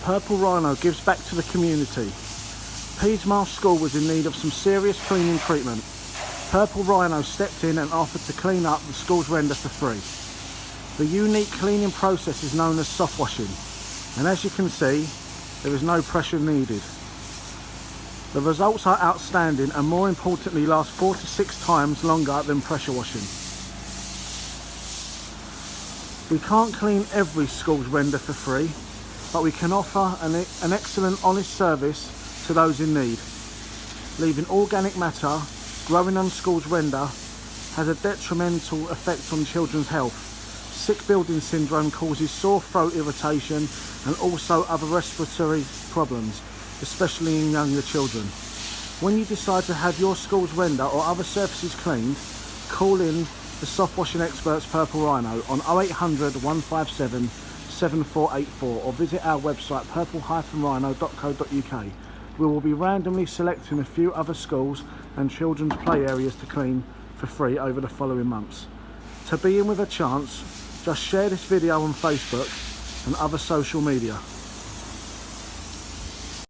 Purple Rhino gives back to the community. Peasemarsh School was in need of some serious cleaning treatment. Purple Rhino stepped in and offered to clean up the school's render for free. The unique cleaning process is known as soft washing, and as you can see, there is no pressure needed. The results are outstanding and more importantly last 4 to 6 times longer than pressure washing. We can't clean every school's render for free, but we can offer an excellent honest service to those in need. Leaving organic matter growing on school's render has a detrimental effect on children's health. Sick building syndrome causes sore throat irritation and also other respiratory problems, especially in younger children. When you decide to have your school's render or other surfaces cleaned, call in the soft washing experts Purple Rhino on 0800 157 7484 or visit our website purple-rhino.co.uk. We will be randomly selecting a few other schools and children's play areas to clean for free over the following months. To be in with a chance, just share this video on Facebook and other social media.